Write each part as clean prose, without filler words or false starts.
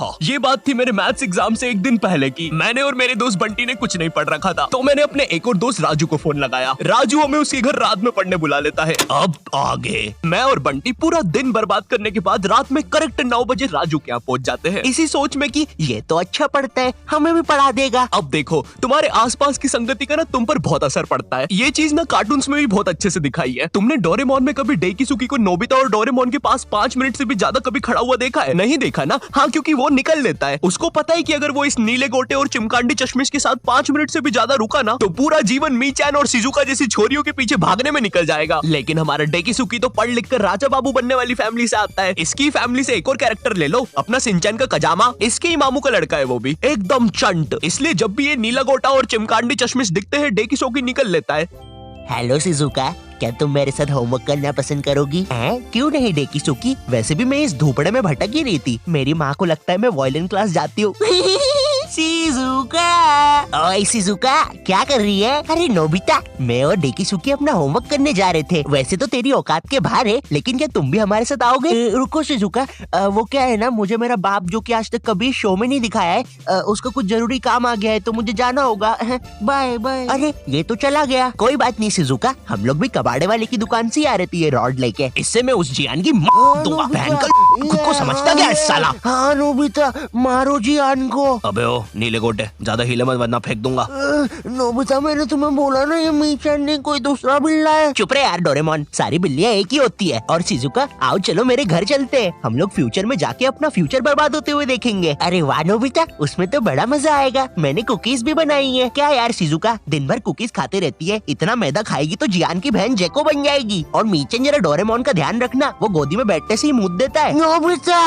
हाँ, ये बात थी मेरे मैथ्स एग्जाम से एक दिन पहले की। मैंने और मेरे दोस्त बंटी ने कुछ नहीं पढ़ रखा था, तो मैंने अपने एक और दोस्त राजू को फोन लगाया। राजू हमें उसके घर रात में पढ़ने बुला लेता है। अब आगे मैं और बंटी पूरा दिन बर्बाद करने के बाद रात में करेक्ट 9 बजे राजू के यहाँ पहुँच जाते हैं, इसी सोच में कि ये तो अच्छा पढ़ता है, हमें भी पढ़ा देगा। अब देखो, तुम्हारे आसपास की संगति का ना तुम पर बहुत असर पड़ता है। ये चीज ना कार्टून्स में भी बहुत अच्छे से दिखाई है। तुमने डोरेमोन में कभी डेकिसुकी को नोबिता और डोरेमोन के पास 5 मिनट से भी ज्यादा कभी खड़ा हुआ देखा है? नहीं देखा ना? हाँ, क्योंकि वो निकल लेता है। उसको पता है कि अगर वो इस नीले गोटे और चिमकांडी चश्मिश के साथ 5 मिनट से भी ज्यादा रुका ना, तो पूरा जीवन मीचैन और शिजुका जैसी छोरियों के पीछे भागने में निकल जाएगा। लेकिन हमारा डेकिसुकी तो पढ़ लिख कर राजा बाबू बनने वाली फैमिली से आता है। इसकी फैमिली से एक और कैरेक्टर ले लो, अपना सिंचैन का कजामा। इसके ही मामू का लड़का है, वो भी एकदम चंट। इसलिए जब भी ये नीला गोटा और चिमकांडी चश्मिश दिखते हैं, डेकिसुकी निकल लेता है। हेलो शिजुका, क्या तुम मेरे साथ होमवर्क करना पसंद करोगी? क्यों नहीं डेकिसुकी, वैसे भी मैं इस धूपड़े में भटक ही रही थी। मेरी माँ को लगता है मैं वायलिन क्लास जाती हूँ। शिजुका, ओए शिजुका, क्या कर रही है? अरे नोबिता, मैं और डेकिसुकी अपना होमवर्क करने जा रहे थे। वैसे तो तेरी औकात के बाहर है, लेकिन क्या तुम भी हमारे साथ आओगे? रुको शिजुका, वो क्या है ना, मुझे मेरा बाप जो कि आज तक कभी शो में नहीं दिखाया है, उसका कुछ जरूरी काम आ गया है, तो मुझे जाना होगा। Bye bye. अरे ये तो चला गया। कोई बात नहीं शिजुका, हम लोग भी कबाड़े वाले की दुकान से आ रहे थे ये रॉड लेके। इससे मैं उस जियान की दूंगा। खुद को समझता क्या है साला? हाँ नोबिता, मारो जियान को। अबे ओ नीले गोटे, ज्यादा हिले मत वरना फेंक दूंगा। नोबिता, मैंने तुम्हें बोला ना, ये मीचैन नहीं कोई दूसरा बिल्ला है। चुप रहे यार डोरेमोन, सारी बिल्लियाँ एक ही होती है। और शिजुका, आओ चलो मेरे घर चलते हैं, हम लोग फ्यूचर में जाके अपना फ्यूचर बर्बाद होते हुए देखेंगे। अरे वाह नोबिता, उसमें तो बड़ा मजा आएगा। मैंने कुकीज भी बनाई है। क्या यार शिजुका, दिन भर कुकीज खाते रहती है, इतना मैदा खाएगी तो जियान की बहन जेको बन जाएगी। और मीचैन जरा डोरेमोन का ध्यान रखना, वो गोदी में बैठने से ही मुंह देता है। नोबिता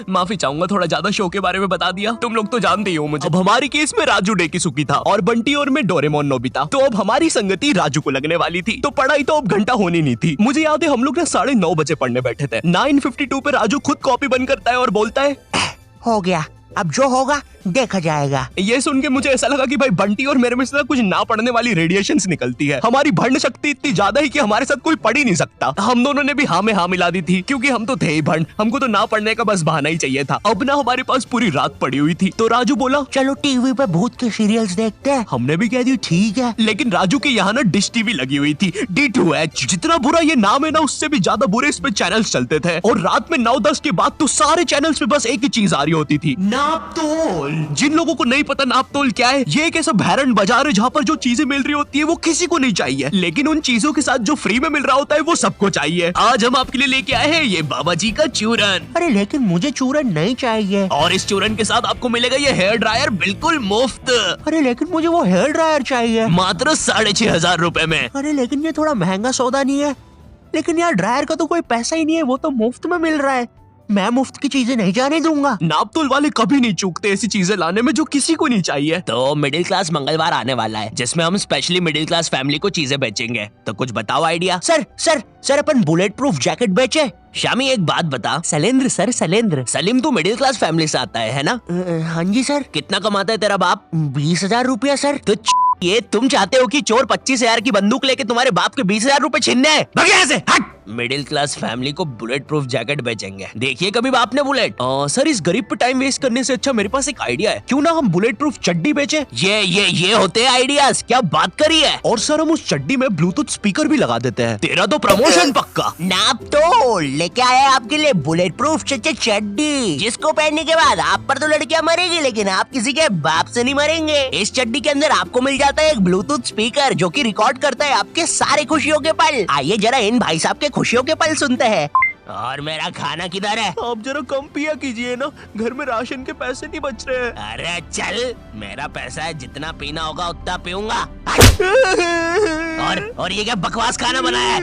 माफी चाहूंगा, थोड़ा ज्यादा शो के बारे में बता दिया। तुम लोग तो जानते ही हो मुझे। अब हमारी केस में राजू डेकिसुकी था और बंटी और मैं डोरेमोन नोबिता। तो अब हमारी संगति राजू को लगने वाली थी, तो पढ़ाई तो अब घंटा होनी नहीं थी। मुझे याद है हम लोग ना 9:30 बजे पढ़ने बैठे थे। 9:52 पे राजू खुद कॉपी बंद करता है और बोलता है, हो गया, अब जो होगा देखा जाएगा। ये सुन के मुझे ऐसा लगा कि भाई बंटी और मेरे में से कुछ ना पढ़ने वाली रेडिएशंस निकलती है। हमारी भंड शक्ति इतनी ज्यादा है कि हमारे साथ कोई पढ़ ही नहीं सकता। हम दोनों ने भी हाँ में हाँ मिला दी थी, क्योंकि हम तो थे ही भंड, हमको तो ना पढ़ने का बस बहाना ही चाहिए था। अब ना हमारे पास पूरी रात पड़ी हुई थी, तो राजू बोला चलो टीवी पे भूत के सीरियल्स देखते हैं। हमने भी कह दी ठीक है, लेकिन राजू के यहाँ ना डिश टीवी लगी हुई थी, D2H। जितना बुरा ये नाम है ना, उससे भी ज्यादा बुरे इस पे चैनल्स चलते थे। और रात में 9-10 के बाद तो सारे चैनल्स पे बस एक ही चीज आ रही होती थी, नापतोल। जिन लोगों को नहीं पता नापतोल क्या है, ये एक ऐसा भैरन बाजार है जहाँ पर जो चीजें मिल रही होती है वो किसी को नहीं चाहिए, लेकिन उन चीजों के साथ जो फ्री में मिल रहा होता है वो सबको चाहिए। आज हम आपके लिए लेके आए हैं ये बाबा जी का चूरन। अरे लेकिन मुझे चूरन नहीं चाहिए। और इस चूरन के साथ आपको मिलेगा ये हेयर ड्रायर बिल्कुल मुफ्त। अरे लेकिन मुझे वो हेयर ड्रायर चाहिए, मात्र 6,500 रुपए में। अरे लेकिन ये थोड़ा महंगा सौदा नहीं है? लेकिन यार ड्रायर का तो कोई पैसा ही नहीं है, वो तो मुफ्त में मिल रहा है। मैं मुफ्त की चीजें नहीं जाने दूंगा। नापतोल वाले कभी नहीं चूकते ऐसी चीजें लाने में जो किसी को नहीं चाहिए। तो मिडिल क्लास मंगलवार आने वाला है, जिसमें हम स्पेशली मिडिल क्लास फैमिली को चीजें बेचेंगे। तो कुछ बताओ आइडिया। सर अपन बुलेट प्रूफ जैकेट बेचे। शामी एक बात बता। शैलेंद्र सर, शैलेंद्र। सलीम तू मिडिल क्लास फैमिली से आता है ना? हाँ जी सर। कितना कमाता है तेरा बाप? 20,000 रुपया सर। तो ये तुम चाहते हो कि चोर 25,000 की बंदूक लेके तुम्हारे बाप के 20,000 रुपए छीनने हैं? भाग यहाँ से, हट। मिडिल क्लास फैमिली को बुलेट प्रूफ जैकेट बेचेंगे। देखिए कभी बाप ने बुलेट। सर इस गरीब पे टाइम वेस्ट करने से अच्छा मेरे पास एक आइडिया है, क्यों ना हम बुलेट प्रूफ चड्डी बेचे। ये होते हैं आइडियाज, क्या बात करी है। और सर हम उस चड्डी में ब्लूटूथ स्पीकर भी लगा देते हैं। तेरा तो प्रमोशन पक्का। नापतोल लेके आए आपके लिए बुलेट प्रूफ चड्डी, जिसको पहनने के बाद आप पर तो लड़कियां मरेगी, लेकिन आप किसी के बाप से नहीं मरेंगे। इस चड्डी के अंदर आपको मिल जाता है एक ब्लूटूथ स्पीकर, जो कि रिकॉर्ड करता है आपके सारे खुशियों के पल। आइए जरा इन भाई साहब के खुशियों के पल सुनते हैं। और मेरा खाना किधर है? आप जरा कम पिया कीजिए ना, घर में राशन के पैसे नहीं बच रहे हैं। अरे चल, मेरा पैसा है, जितना पीना होगा उतना पीऊंगा। और ये क्या बकवास खाना बनाया है?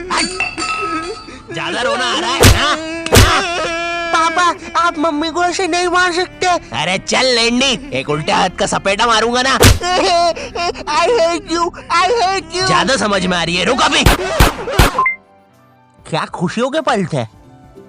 ज्यादा रोना आ रहा है ना? पापा आप मम्मी को ऐसे नहीं मार सकते। अरे चल लेंडी, एक उल्टे हाथ का सपेटा मारूंगा ना। I hate you, I hate you। ज्यादा समझ में आ रही है, रुक अभी। क्या खुशियों के पल थे?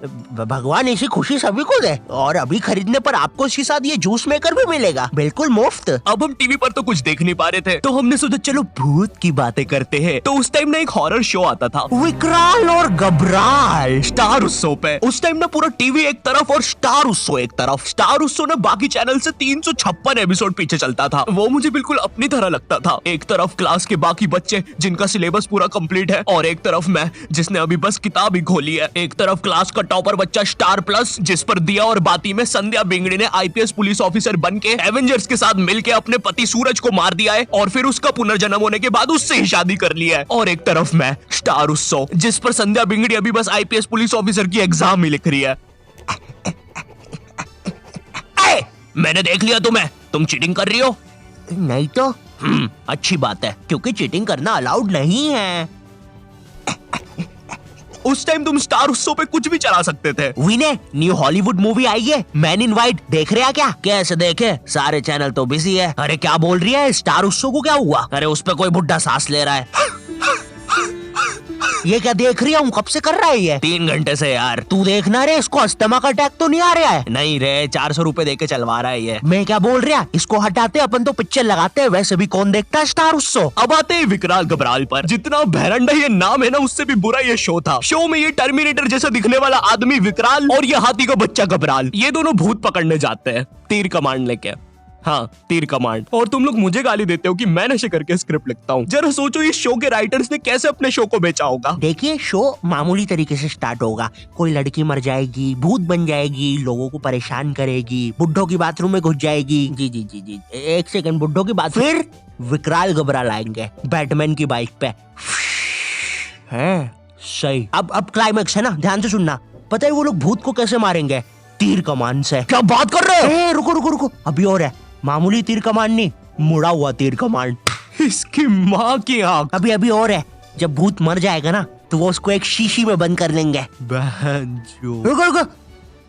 भगवान ऐसी खुशी सभी को दे। और अभी खरीदने पर आपको इसके साथ ये जूस मेकर भी मिलेगा, बिल्कुल मुफ्त। अब हम टीवी पर तो कुछ देख नहीं पा रहे थे, तो हमने सोचा चलो भूत की बातें करते हैं। तो उस टाइम ना एक हॉरर शो आता था, विकराल और घबराल, स्टार उत्सव पे। उस टाइम ना पूरा टीवी एक तरफ और स्टार उत्सव एक तरफ। स्टार उत्सव ना बाकी चैनल से 356 एपिसोड पीछे चलता था। वो मुझे बिल्कुल अपनी तरह लगता था। एक तरफ क्लास के बाकी बच्चे जिनका सिलेबस पूरा कंप्लीट है, और एक तरफ मैं जिसने अभी बस किताब ही खोली है। एक तरफ क्लास का टॉपर बच्चा स्टार प्लस, जिस पर दिया और बाती में संध्या बिंगड़ी ने आईपीएस पुलिस ऑफिसर बन के एवेंजर्स के साथ मिलके अपने पति सूरज को मार दिया है, और फिर उसका पुनर्जन्म होने के बाद उससे ही शादी कर लिया है। और एक तरफ मैं स्टार उत्सव, जिस पर संध्या बिंगड़ी अभी बस आईपीएस पुलिस ऑफिसर की एग्जाम ही लिख रही है। मैंने देख लिया तुम्हें, तुम चीटिंग कर रही हो। नहीं तो अच्छी बात है, क्योंकि चीटिंग करना अलाउड नहीं है। उस टाइम तुम स्टार उत्सव पे कुछ भी चला सकते थे। विनय, न्यू हॉलीवुड मूवी आई है मैन इन व्हाइट, देख रहे हैं क्या? कैसे देखे, सारे चैनल तो बिजी है। अरे क्या बोल रही है, स्टार उत्सव को क्या हुआ? अरे उस पे कोई बुड्ढा सांस ले रहा है। ये क्या देख रही हूँ, कब से कर रहा है ये? 3 घंटे से यार। तू देखना रे, इसको अस्थमा का अटैक तो नहीं आ रहा है? नहीं रे, 400 रुपए दे के चलवा रहा है ये। मैं क्या बोल रहा, इसको हटाते अपन तो पिक्चर लगाते हैं। वैसे भी कौन देखता है स्टार उत्सव। अब आते हैं विकराल घबराल पर। जितना भैरंडा ये नाम है ना, उससे भी बुरा ये शो था। शो में ये टर्मिनेटर जैसा दिखने वाला आदमी विकराल और ये हाथी का बच्चा घबराल, ये दोनों भूत पकड़ने जाते हैं तीर कमांड लेके। हाँ, तीर कमांड। और तुम लोग मुझे गाली देते हो कि मैं नशे करके स्क्रिप्ट लिखता हूँ। जरा सोचो इस शो के राइटर्स ने कैसे अपने शो को बेचा होगा। देखिए, शो मामूली तरीके से स्टार्ट होगा। कोई लड़की मर जाएगी, भूत बन जाएगी, लोगों को परेशान करेगी, बुड्ढों की बाथरूम में घुस जाएगी। जी जी जी जी, एक सेकंड, बुड्ढों की बात। फिर विकराल घबराल आएंगे बैटमैन की बाइक पे। है सही। अब क्लाइमेक्स है ना, ध्यान से सुनना। पता है वो लोग भूत को कैसे मारेंगे? तीर कमान से। क्या बात कर रहे हो? रुको रुको रुको, अभी और है। मामूली तीर कमान नहीं, मुड़ा हुआ तीर कमान। इसकी माँ की आंख। अभी और है। जब भूत मर जाएगा ना, तो वो उसको एक शीशी में बंद कर लेंगे। रुको रुको,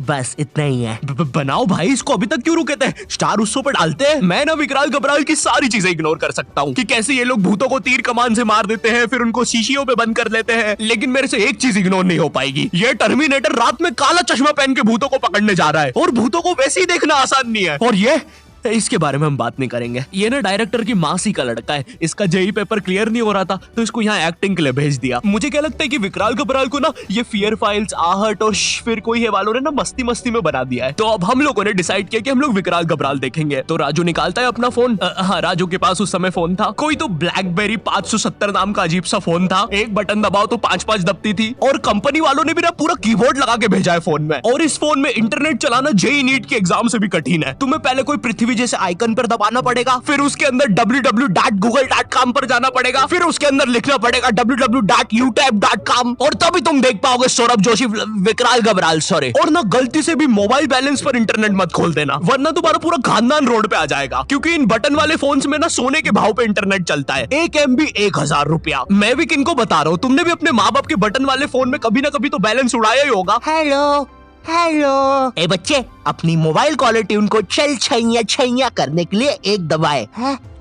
बस इतना ही है। बनाओ भाई, इसको अभी तक क्यों रुके थे? स्टार उत्सव पे डालते हैं। मैं ना विकराल घबराल की सारी चीजें इग्नोर कर सकता हूँ कि कैसे ये लोग भूतों को तीर कमान से मार देते हैं, फिर उनको शीशियों पे बंद कर लेते हैं। लेकिन मेरे से एक चीज इग्नोर नहीं हो पाएगी, ये टर्मिनेटर रात में काला चश्मा पहन के भूतों को पकड़ने जा रहा है, और भूतों को वैसे ही देखना आसान नहीं है। और ये इसके बारे में हम बात नहीं करेंगे। ये ना डायरेक्टर की मासी का लड़का है, इसका जेई पेपर क्लियर नहीं हो रहा था, तो इसको यहाँ एक्टिंग के लिए भेज दिया। मुझे क्या लगता है कि विकराल घबराल को ना ये फियर फाइल्स, आहट और फिर कोई है वालों ने ना मस्ती मस्ती में बना दिया है। तो अब हम लोगों ने डिसाइड किया कि हम लोग विकराल घबराल देखेंगे। तो राजू निकालता है अपना फोन। हाँ, राजू के पास उस समय फोन था, कोई तो ब्लैकबेरी 570 नाम का अजीब सा फोन था। एक बटन दबाओ तो 5-5 दबती थी, और कंपनी वालों ने भी ना पूरा कीबोर्ड लगा के भेजा है फोन में। और इस फोन में इंटरनेट चलाना जेई नीट के एग्जाम से भी कठिन है। तुम्हें पहले कोई पृथ्वी जैसे आइकन पर दबाना पड़ेगा, फिर उसके अंदर www.google.com पर जाना पड़ेगा, फिर उसके अंदर लिखना पड़ेगा www.youtube.com, और तभी तुम देख पाओगे सौरभ जोशी विकराल घबराल। सॉरी, और ना गलती से भी मोबाइल बैलेंस पर इंटरनेट मत खोल देना, वरना तुम्हारा पूरा खानदान रोड पे आ जाएगा। क्योंकि इन बटन वाले फोन्स में ना सोने के भाव पे इंटरनेट चलता है। 1 MB 1000 रुपया। मैं भी किनको बता रहा हूँ, तुमने भी अपने माँ बाप के बटन वाले फोन में कभी ना कभी तो बैलेंस उड़ाया ही होगा। हेलो हेलो, ए बच्चे, अपनी मोबाइल कॉलर ट्यून को चल छैया छैया करने के लिए 1 दबाए।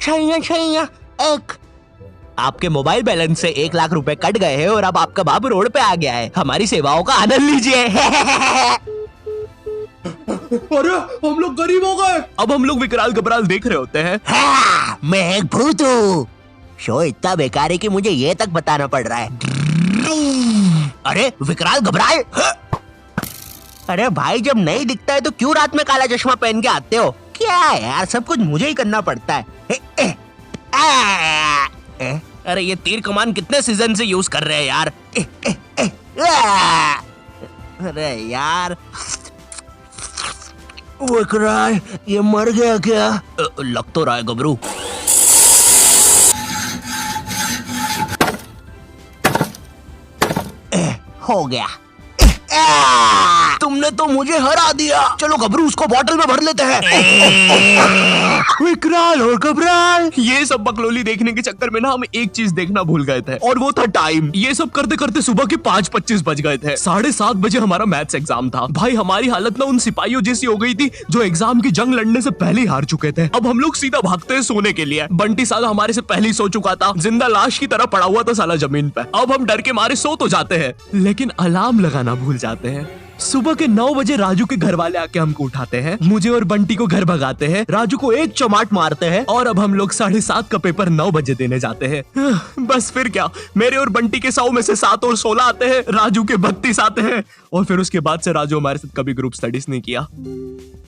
छैया छैया 1। आपके मोबाइल बैलेंस से 1 लाख रुपए कट गए हैं, और अब आपका बाबू रोड पे आ गया है। हमारी सेवाओं का आनंद लीजिए। अरे हम लोग गरीब हो गए। अब हम लोग विकराल घबराल देख रहे होते हैं। हाँ, मैं एक भूत हूँ। शो इतना बेकार है कि मुझे ये तक बताना पड़ रहा है। अरे विकराल घबराल, अरे भाई, जब नहीं दिखता है तो क्यों रात में काला चश्मा पहन के आते हो? क्या यार, सब कुछ मुझे ही करना पड़ता है। अरे ये तीर कमान कितने सीजन से यूज कर रहे हैं यार। अरे यार, विकराल ये मर गया क्या? लग तो रहा है गबरू। हो गया। तुमने तो मुझे हरा दिया। चलो गबरू, उसको बॉटल में भर लेते हैं। विकराल और घबराल। ये सब बकलोली देखने के चक्कर में ना हम एक चीज देखना भूल गए थे, और वो था टाइम। ये सब करते करते सुबह के 5:25 बज गए थे। 7:30 बजे हमारा मैथ्स एग्जाम था। भाई हमारी हालत ना उन सिपाहियों जैसी हो गई थी जो एग्जाम की जंग लड़ने से पहले ही हार चुके थे। अब हम लोग सीधा भागते हैं सोने के लिए। बंटी साला हमारे से पहले ही सो चुका था, जिंदा लाश की तरह पड़ा हुआ था साला जमीन पे। अब हम डर के मारे सो तो जाते हैं, लेकिन अलार्म लगाना भूल जाते हैं। सुबह के 9 बजे राजू के घर वाले आके हमको उठाते हैं, मुझे और बंटी को घर भगाते हैं, राजू को एक चमाट मारते हैं और अब हम लोग 7:30 का पेपर 9 बजे देने जाते हैं। बस फिर क्या, मेरे और बंटी के 100 में से 7 और 16 आते हैं, राजू के 32 आते हैं और फिर उसके बाद से राजू हमारे साथ कभी ग्रुप स्टडीज नहीं किया।